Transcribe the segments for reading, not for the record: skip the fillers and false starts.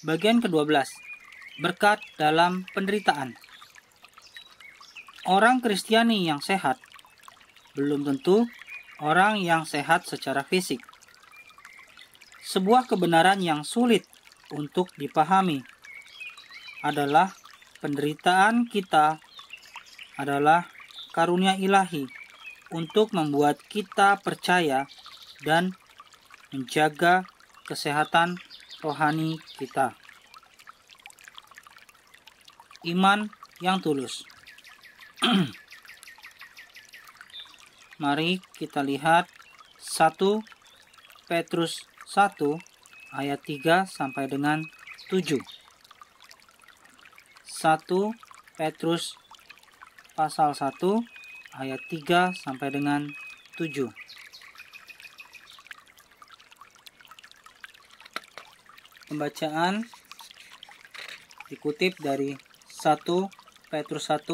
Bagian ke-12. Berkat dalam penderitaan. Orang Kristiani yang sehat belum tentu orang yang sehat secara fisik. Sebuah kebenaran yang sulit untuk dipahami adalah penderitaan kita adalah karunia ilahi untuk membuat kita percaya dan menjaga kesehatan rohani kita. Iman yang tulus. Mari kita lihat 1 Petrus 1 ayat 3 sampai dengan 7. 1 Petrus pasal 1 ayat 3 sampai dengan 7. Pembacaan dikutip dari 1 Petrus 1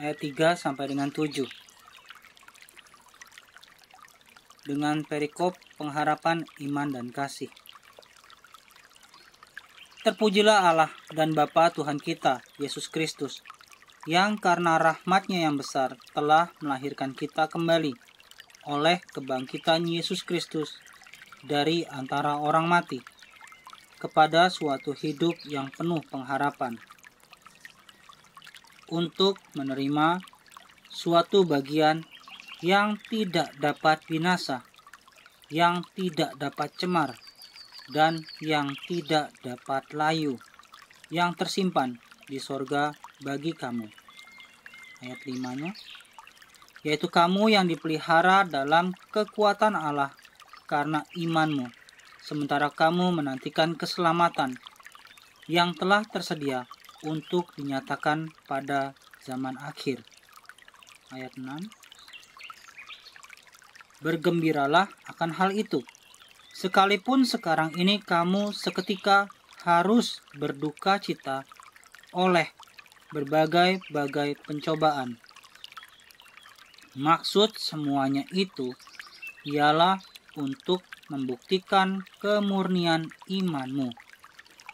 ayat 3 sampai dengan 7. Dengan perikop pengharapan iman dan kasih. Terpujilah Allah dan Bapa Tuhan kita, Yesus Kristus, yang karena rahmat-Nya yang besar telah melahirkan kita kembali oleh kebangkitan Yesus Kristus dari antara orang mati kepada suatu hidup yang penuh pengharapan, untuk menerima suatu bagian yang tidak dapat binasa, yang tidak dapat cemar, dan yang tidak dapat layu, yang tersimpan di sorga bagi kamu. Ayat 5-nya, yaitu kamu yang dipelihara dalam kekuatan Allah karena imanmu, sementara kamu menantikan keselamatan yang telah tersedia untuk dinyatakan pada zaman akhir. Ayat 6, bergembiralah akan hal itu, sekalipun sekarang ini kamu seketika harus berduka cita oleh berbagai-bagai pencobaan. Maksud semuanya itu ialah untuk membuktikan kemurnian imanmu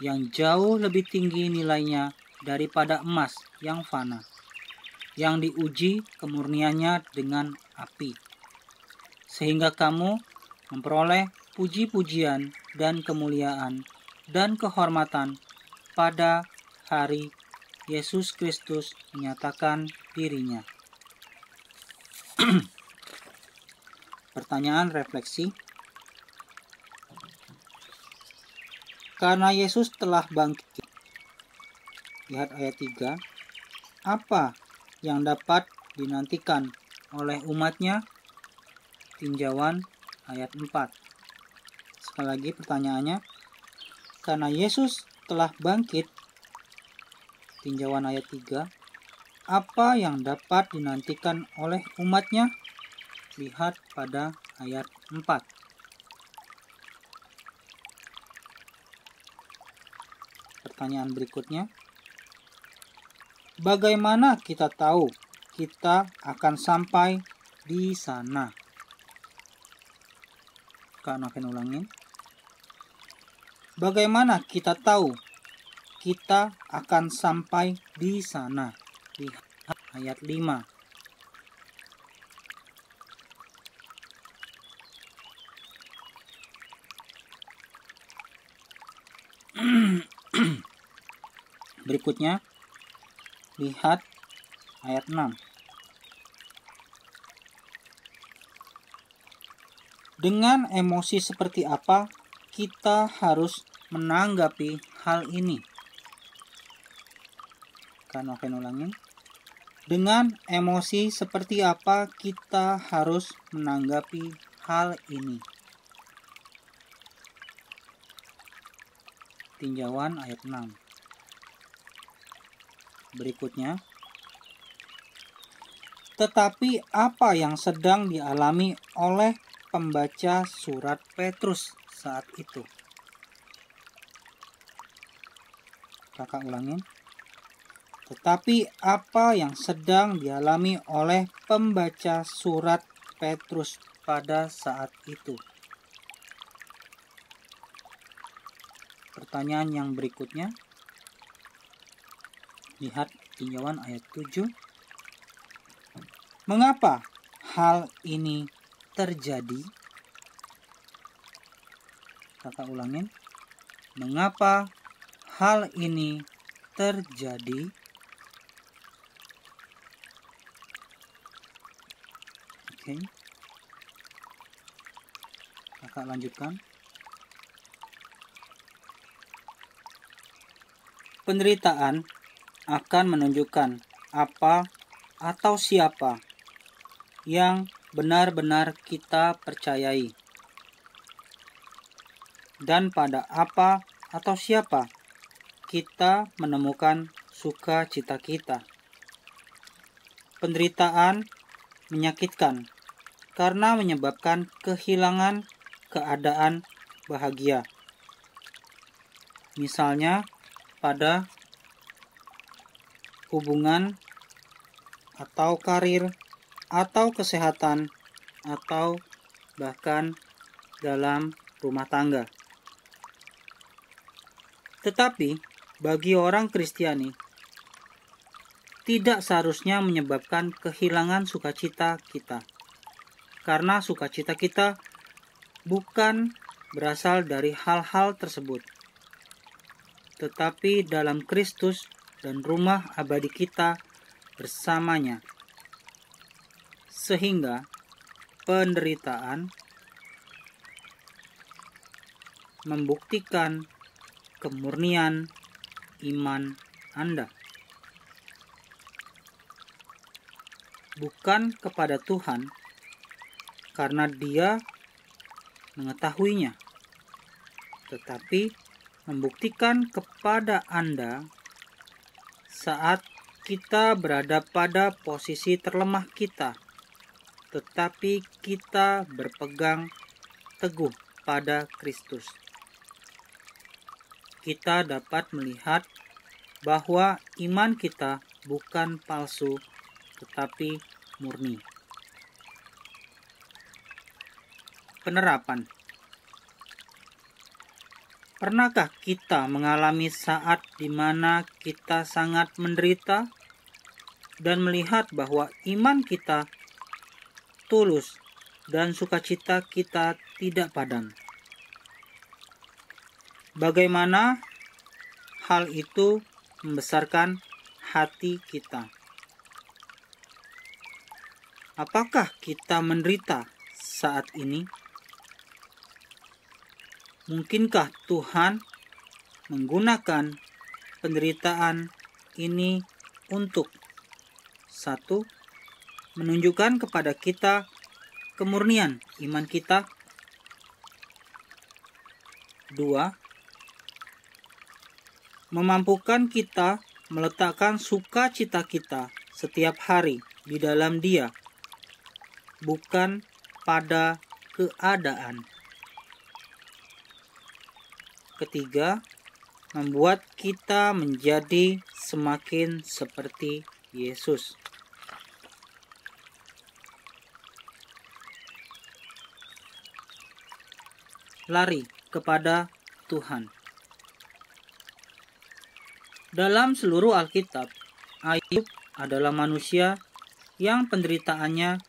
yang jauh lebih tinggi nilainya daripada emas yang fana, yang diuji kemurniannya dengan api, sehingga kamu memperoleh puji-pujian dan kemuliaan dan kehormatan pada hari Yesus Kristus menyatakan dirinya. Pertanyaan refleksi. Karena Yesus telah bangkit. Lihat ayat 3. Apa yang dapat dinantikan oleh umat-Nya? Tinjauan ayat 4. Sekali lagi pertanyaannya. Karena Yesus telah bangkit. Tinjauan ayat 3. Apa yang dapat dinantikan oleh umat-Nya? Lihat pada ayat 4. Pertanyaan berikutnya. Bagaimana kita tahu kita akan sampai di sana? Kak Noven ulangin. Bagaimana kita tahu kita akan sampai di sana? Lihat ayat 5. Berikutnya, lihat ayat 6. Dengan emosi seperti apa kita harus menanggapi hal ini? Kan Noven ulangin. Dengan emosi seperti apa kita harus menanggapi hal ini? Tinjauan ayat 6. Berikutnya, tetapi apa yang sedang dialami oleh pembaca surat Petrus saat itu? Kakak ulangin. Tetapi apa yang sedang dialami oleh pembaca surat Petrus pada saat itu? pertanyaan yang berikutnya. Lihat tinjauan ayat 7. Mengapa hal ini terjadi? Kakak ulangin. Mengapa hal ini terjadi? Oke. Kakak lanjutkan. Penderitaan akan menunjukkan apa atau siapa yang benar-benar kita percayai, dan pada apa atau siapa kita menemukan sukacita kita. Penderitaan menyakitkan karena menyebabkan kehilangan keadaan bahagia. Misalnya pada hubungan atau karir atau kesehatan atau bahkan dalam rumah tangga. Tetapi bagi orang Kristiani tidak seharusnya menyebabkan kehilangan sukacita kita, karena sukacita kita bukan berasal dari hal-hal tersebut, tetapi dalam Kristus dan rumah abadi kita bersamanya. Sehingga penderitaan membuktikan kemurnian iman Anda. Bukan kepada Tuhan, karena Dia mengetahuinya, tetapi membuktikan kepada Anda saat kita berada pada posisi terlemah kita, tetapi kita berpegang teguh pada Kristus. Kita dapat melihat bahwa iman kita bukan palsu, tetapi murni. Penerapan. Pernahkah kita mengalami saat di mana kita sangat menderita dan melihat bahwa iman kita tulus dan sukacita kita tidak padam? Bagaimana hal itu membesarkan hati kita? Apakah kita menderita saat ini? Mungkinkah Tuhan menggunakan penderitaan ini untuk 1. Menunjukkan kepada kita kemurnian iman kita. 2. Memampukan kita meletakkan sukacita kita setiap hari di dalam Dia, bukan pada keadaan. Ketiga, membuat kita menjadi semakin seperti Yesus. Lari kepada Tuhan. Dalam seluruh Alkitab, Ayub adalah manusia yang penderitaannya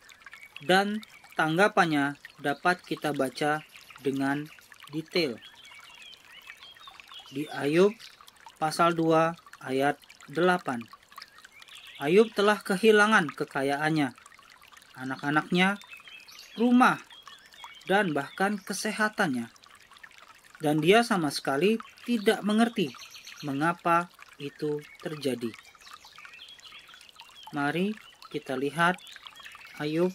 dan tanggapannya dapat kita baca dengan detail. Di Ayub pasal 2 ayat 8. Ayub telah kehilangan kekayaannya, anak-anaknya, rumah, dan bahkan kesehatannya. Dan dia sama sekali tidak mengerti mengapa itu terjadi. Mari kita lihat Ayub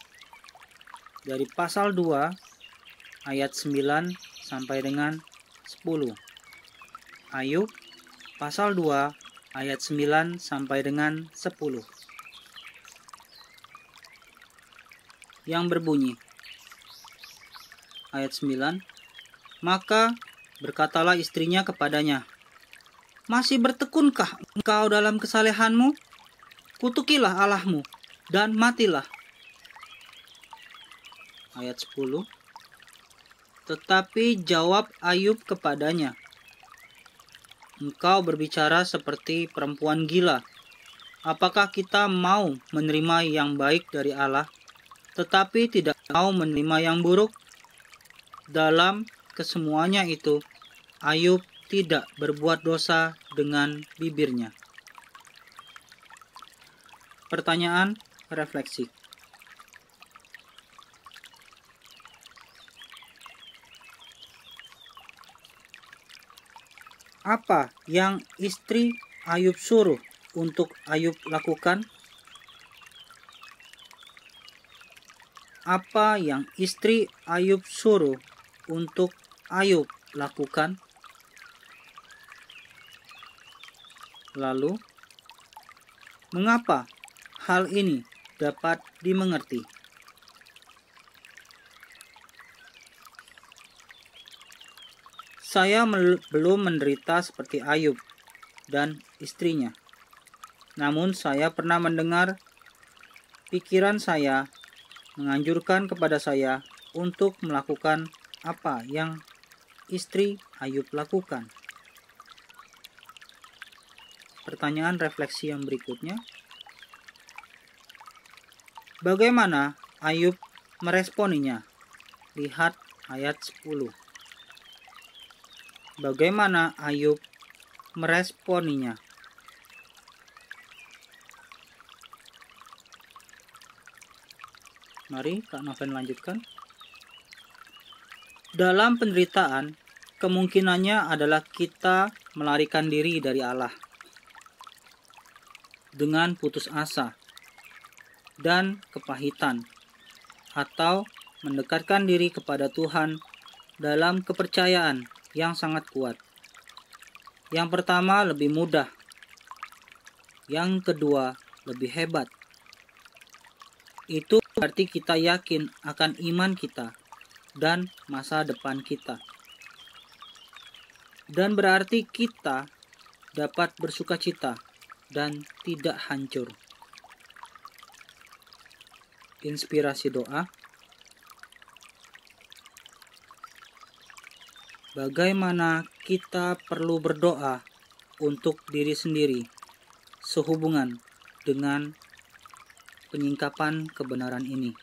dari pasal 2 ayat 9 sampai dengan 10. Ayub pasal 2 ayat 9 sampai dengan 10. Yang berbunyi, ayat 9, maka berkatalah istrinya kepadanya, masih bertekunkah engkau dalam kesalehanmu? Kutukilah Allahmu dan matilah. Ayat 10, tetapi jawab Ayub kepadanya, engkau berbicara seperti perempuan gila. Apakah kita mau menerima yang baik dari Allah, tetapi tidak mau menerima yang buruk? Dalam kesemuanya itu, Ayub tidak berbuat dosa dengan bibirnya. Pertanyaan refleksi. Apa yang istri Ayub suruh untuk Ayub lakukan? Apa yang istri Ayub suruh untuk Ayub lakukan? Lalu, mengapa hal ini dapat dimengerti? Saya belum menderita seperti Ayub dan istrinya. Namun saya pernah mendengar pikiran saya menganjurkan kepada saya untuk melakukan apa yang istri Ayub lakukan. Pertanyaan refleksi yang berikutnya. Bagaimana Ayub meresponinya? Lihat ayat 10. Bagaimana Ayub meresponinya? Mari Kak Noven lanjutkan. Dalam penderitaan, kemungkinannya adalah kita melarikan diri dari Allah dengan putus asa dan kepahitan, atau mendekatkan diri kepada Tuhan dalam kepercayaan yang sangat kuat. Yang pertama lebih mudah, yang kedua lebih hebat. Itu berarti kita yakin akan iman kita dan masa depan kita. Dan berarti kita dapat bersukacita dan tidak hancur. Inspirasi doa. Bagaimana kita perlu berdoa untuk diri sendiri sehubungan dengan penyingkapan kebenaran ini.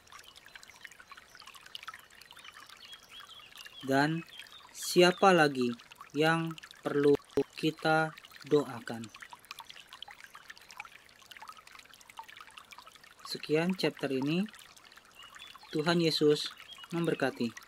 Dan siapa lagi yang perlu kita doakan? Sekian chapter ini. Tuhan Yesus memberkati.